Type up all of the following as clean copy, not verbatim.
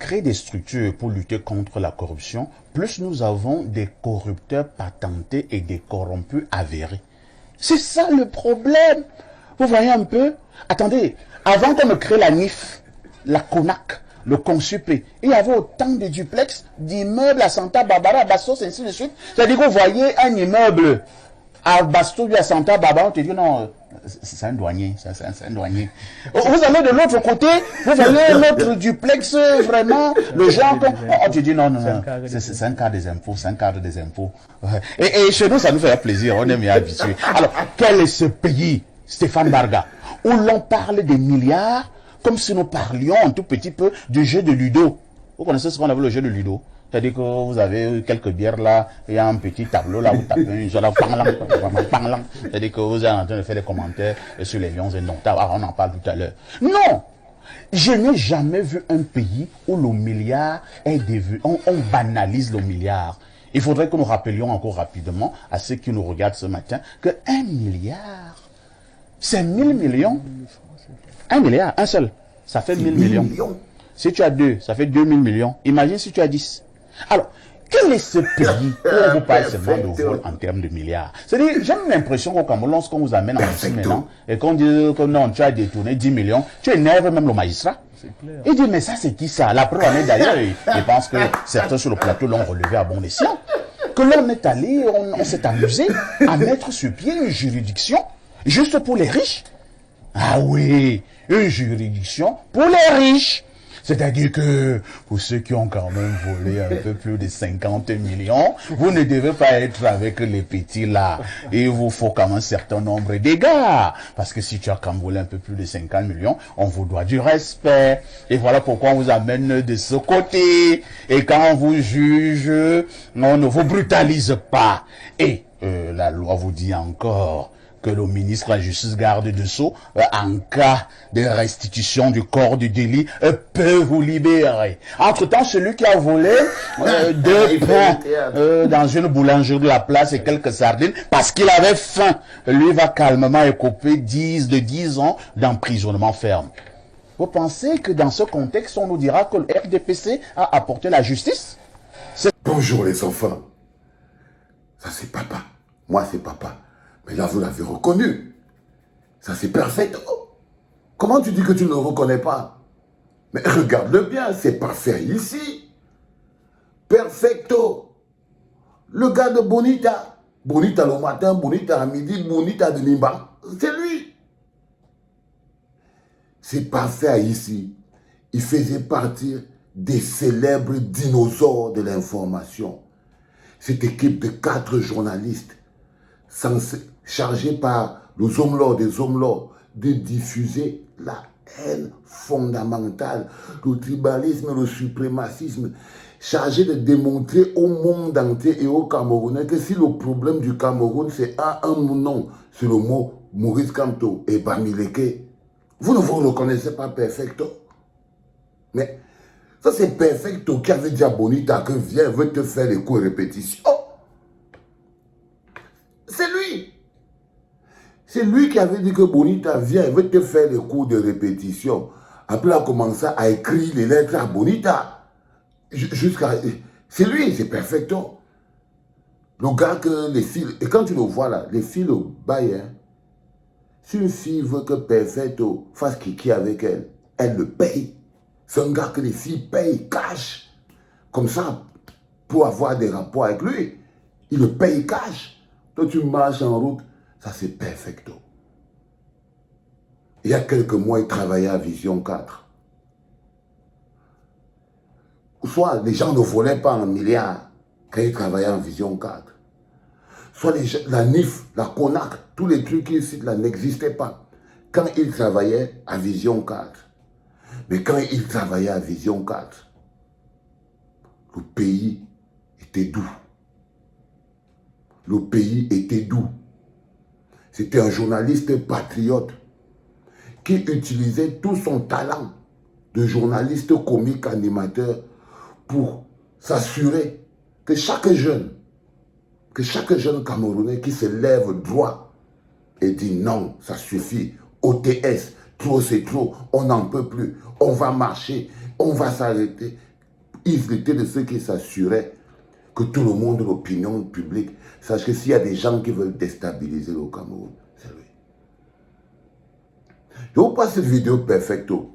crée des structures pour lutter contre la corruption, plus nous avons des corrupteurs patentés et des corrompus avérés. C'est ça le problème. Vous voyez un peu? Attendez, avant qu'on ne crée la NIF, la CONAC, le Consupé, il y avait autant de duplex, d'immeubles à Santa Barbara, à Bastos, ainsi de suite. C'est-à-dire que vous voyez un immeuble à Bastos ou à Santa Barbara, on te dit non, c'est un douanier, c'est un douanier. Vous allez de l'autre côté, vous voyez l'autre duplex, vraiment, le genre, on te dit non, c'est un cadre des impôts, c'est un cadre des impôts. Et chez nous, ça nous fait plaisir, on est mieux habitués. Alors, quel est ce pays, Stéphane Barga, où l'on parle des milliards, comme si nous parlions un tout petit peu du jeu de Ludo. Vous connaissez ce qu'on appelle le jeu de Ludo? C'est-à-dire que vous avez quelques bières là, il y a un petit tableau là, vous tapez une genre c'est-à-dire que vous êtes en train de faire des commentaires sur les lions indomptables. Ah, on en parle tout à l'heure. Non! Je n'ai jamais vu un pays où le milliard est devenu, on banalise le milliard. Il faudrait que nous rappelions encore rapidement à ceux qui nous regardent ce matin que 1 milliard, c'est 1000 millions. 1 milliard, un seul, ça fait 1000 millions. Si tu as 2, ça fait 2000 millions. Imagine si tu as 10. Alors, quel est ce pays où on vous parle seulement de vol en termes de milliards? C'est-à-dire, j'ai l'impression qu'au Cameroun, lorsqu'on vous amène en Russie maintenant, et qu'on dit que non, tu as détourné 10 millions, tu énerves même le magistrat. Il dit, mais ça, c'est qui ça? La preuve en est d'ailleurs, je pense que certains sur le plateau l'ont relevé à bon escient, que l'on est allé, on s'est amusé à mettre sur pied une juridiction juste pour les riches. Ah oui, une juridiction pour les riches. C'est-à-dire que pour ceux qui ont quand même volé un peu plus de 50 millions, vous ne devez pas être avec les petits là. Il vous faut quand même un certain nombre d'égards. Parce que si tu as quand même volé un peu plus de 50 millions, on vous doit du respect. Et voilà pourquoi on vous amène de ce côté. Et quand on vous juge, on ne vous brutalise pas. Et la loi vous dit encore que le ministre de la Justice garde dessous, en cas de restitution du corps du délit, peut vous libérer. Entre-temps, celui qui a volé 2 pains dans une boulangerie de la place et quelques sardines, parce qu'il avait faim, lui va calmement écoper 10 ans d'emprisonnement ferme. Vous pensez que dans ce contexte, on nous dira que le RDPC a apporté la justice? Bonjour les enfants. Ça c'est papa. Moi c'est papa. Mais là, vous l'avez reconnu. Ça, c'est Perfecto. Comment tu dis que tu ne le reconnais pas? Mais regarde-le bien, c'est parfait ici. Perfecto. Le gars de Bonita. Bonita le matin, Bonita à midi, Bonita de Nimba. C'est lui. C'est parfait ici. Il faisait partie des célèbres dinosaures de l'information. Cette équipe de 4 journalistes chargé par les hommes des hommes de diffuser la haine fondamentale, le tribalisme, le suprémacisme, chargé de démontrer au monde entier et aux Camerounais que si le problème du Cameroun c'est un nom, c'est le mot Maurice Kamto et Bamileke, vous ne vous reconnaissez pas Perfecto? Mais ça c'est Perfecto qui avait dit à Bonita que viens, veut te faire les cours de répétition. C'est lui. C'est lui qui avait dit que Bonita, viens, il veut te faire les cours de répétition. Après, il a commencé à écrire les lettres à Bonita. Jusqu'à... C'est lui, c'est Perfecto. Le gars que les filles... Et quand tu le vois là, les filles le baillent. Hein. Si une fille veut que Perfecto fasse kiki avec elle, elle le paye. C'est un gars que les filles payent cash. Comme ça, pour avoir des rapports avec lui, il le paye cash. Toi, tu marches en route, ça c'est Perfecto. Il y a quelques mois, il travaillait à Vision 4. Soit les gens ne volaient pas en milliards quand il travaillait en Vision 4. Soit la NIF, la CONAC, tous les trucs qu'il cite là n'existaient pas quand il travaillait à Vision 4. Mais quand il travaillait à Vision 4, le pays était doux. Le pays était doux. C'était un journaliste patriote qui utilisait tout son talent de journaliste comique animateur pour s'assurer que chaque jeune Camerounais qui se lève droit et dit non, ça suffit, OTS, trop c'est trop, on n'en peut plus, on va marcher, on va s'arrêter, Ils étaient de ceux qui s'assuraient que tout le monde, l'opinion publique, sache que s'il y a des gens qui veulent déstabiliser le Cameroun, c'est lui. Je vous passe cette vidéo perfecto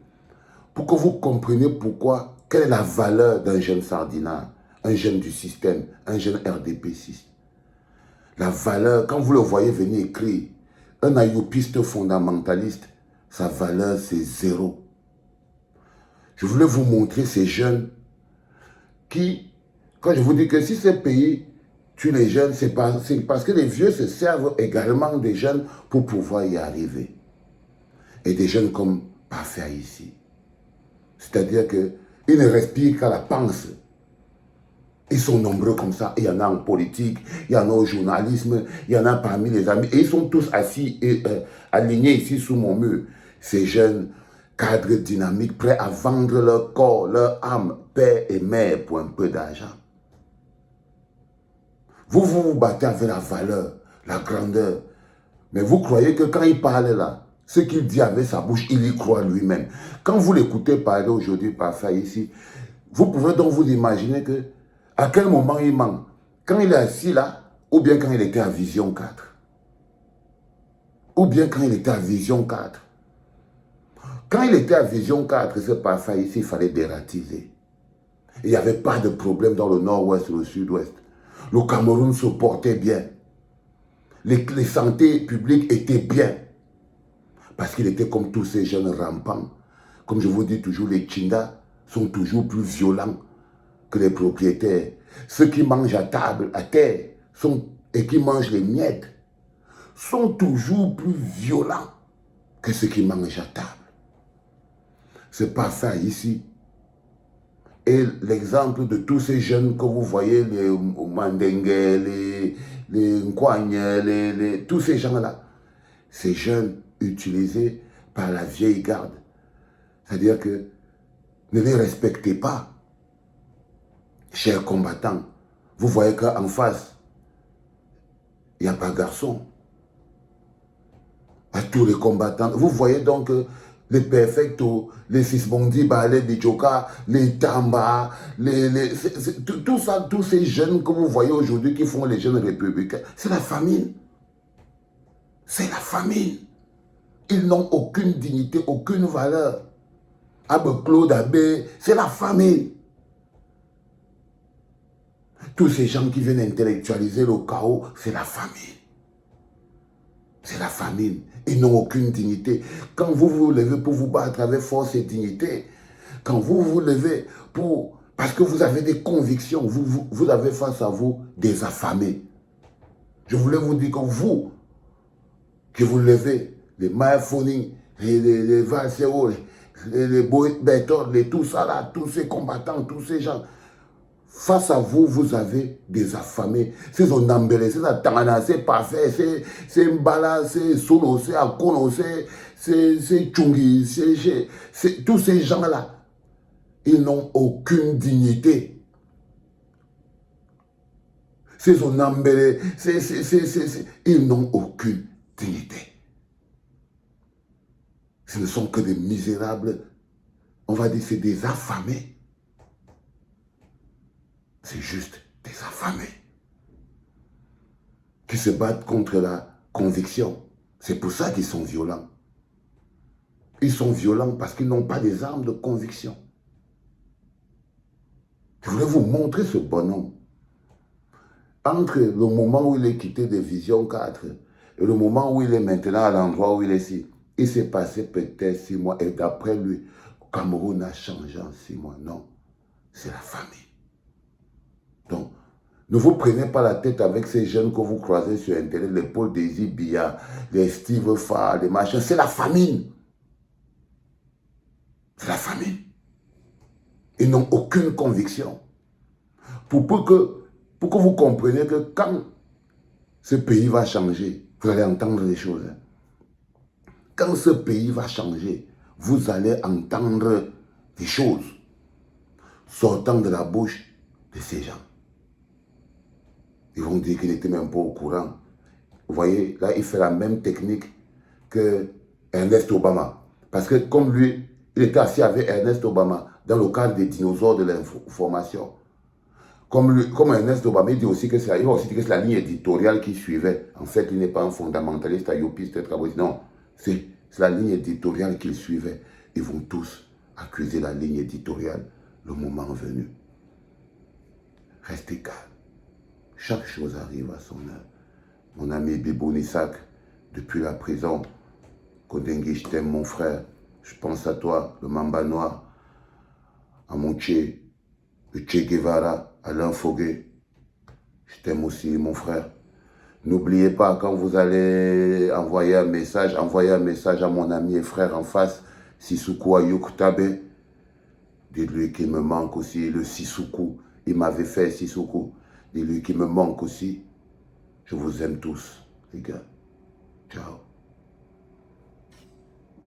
pour que vous compreniez pourquoi, quelle est la valeur d'un jeune Sardinat, un jeune du système, un jeune RDP6. La valeur, quand vous le voyez venir écrire, un ayopiste fondamentaliste, sa valeur c'est 0. Je voulais vous montrer ces jeunes qui, quand je vous dis que si ce pays tue les jeunes, c'est parce que les vieux se servent également des jeunes pour pouvoir y arriver. Et des jeunes comme Parfait ici. C'est-à-dire qu'ils ne respirent qu'à la pensée. Ils sont nombreux comme ça. Il y en a en politique, il y en a au journalisme, il y en a parmi les amis. Et ils sont tous assis et alignés ici sous mon mur. Ces jeunes cadres dynamiques, prêts à vendre leur corps, leur âme, père et mère pour un peu d'argent. Vous vous battez avec la valeur, la grandeur. Mais vous croyez que quand il parle là, ce qu'il dit avec sa bouche, il y croit lui-même. Quand vous l'écoutez parler aujourd'hui Parfait ici, vous pouvez donc vous imaginer que à quel moment il ment. Quand il est assis là, ou bien quand il était à Vision 4. Ou bien quand il était à Vision 4. Quand il était à Vision 4, ce Parfait ici, il fallait dératiser. Il n'y avait pas de problème dans le nord-ouest ou le sud-ouest. Le Cameroun se portait bien. Les santé publiques étaient bien. Parce qu'il était comme tous ces jeunes rampants. Comme je vous dis toujours, les Tchindas sont toujours plus violents que les propriétaires. Ceux qui mangent à table, à terre, et qui mangent les miettes, sont toujours plus violents que ceux qui mangent à table. C'est Parfait ici. Et l'exemple de tous ces jeunes que vous voyez, les Mandengue, les Nkwagne, tous ces gens-là, ces jeunes utilisés par la vieille garde. C'est-à-dire que ne les respectez pas, chers combattants. Vous voyez qu'en face, il n'y a pas de garçon. À tous les combattants. Vous voyez donc les perfectos, les Sismondiba, les Bichoka, les Tamba, tout ça, tous ces jeunes que vous voyez aujourd'hui qui font les jeunes républicains, c'est la famine. C'est la famine. Ils n'ont aucune dignité, aucune valeur. Abbé Claude Abbé, c'est la famine. Tous ces gens qui viennent intellectualiser le chaos, c'est la famine. C'est la famine. Ils n'ont aucune dignité. Quand vous vous levez pour vous battre avec force et dignité, quand vous vous levez parce que vous avez des convictions, vous avez face à vous des affamés. Je voulais vous dire que vous, que vous levez, les Maïfouni, les Valsero, les Boéton, tout ça là, tous ces combattants, tous ces gens, face à vous, vous avez des affamés. C'est son Nambele, c'est Tangana, c'est Parfait, c'est Mbala, c'est Solo, c'est Akono, c'est Tchungi, c'est tous ces gens-là. Ils n'ont aucune dignité. C'est son Nambele, ils n'ont aucune dignité. Ce ne sont que des misérables, on va dire, c'est des affamés. C'est juste des affamés qui se battent contre la conviction. C'est pour ça qu'ils sont violents. Ils sont violents parce qu'ils n'ont pas des armes de conviction. Je voulais vous montrer ce bonhomme. Entre le moment où il est quitté de Vision 4 et le moment où il est maintenant à l'endroit où il est ici, il s'est passé peut-être 6 mois. Et d'après lui, le Cameroun a changé en 6 mois. Non, c'est la famille. Donc, ne vous prenez pas la tête avec ces jeunes que vous croisez sur Internet, les Paul Désir Biya, les Steve Farr, les machins. C'est la famine. C'est la famine. Ils n'ont aucune conviction. Pour que vous compreniez que quand ce pays va changer, vous allez entendre des choses. Quand ce pays va changer, vous allez entendre des choses sortant de la bouche de ces gens. Ils vont dire qu'il n'était même pas au courant. Vous voyez, là, il fait la même technique que Ernest Obama. Parce que comme lui, il était assis avec Ernest Obama dans le cadre des dinosaures de l'information. Comme Ernest Obama dit aussi que c'est la ligne éditoriale qui suivait. En fait, il n'est pas un fondamentaliste, ayopiste, traboïste. Non, c'est la ligne éditoriale qu'il suivait. Ils vont tous accuser la ligne éditoriale le moment venu. Restez calme. Chaque chose arrive à son heure. Mon ami Bibo Nissak, depuis la prison, Kodengui, je t'aime mon frère. Je pense à toi, le Mamba Noir, à mon Che, le Che Guevara, Alain Foguet. Je t'aime aussi, mon frère. N'oubliez pas, quand vous allez envoyer un message à mon ami et frère en face, Sissoko Ayuk Tabe. Dites-lui qu'il me manque aussi, le Sissoko. Il m'avait fait Sissoko. Dites-lui qu'il me manque aussi. Je vous aime tous, les gars. Ciao.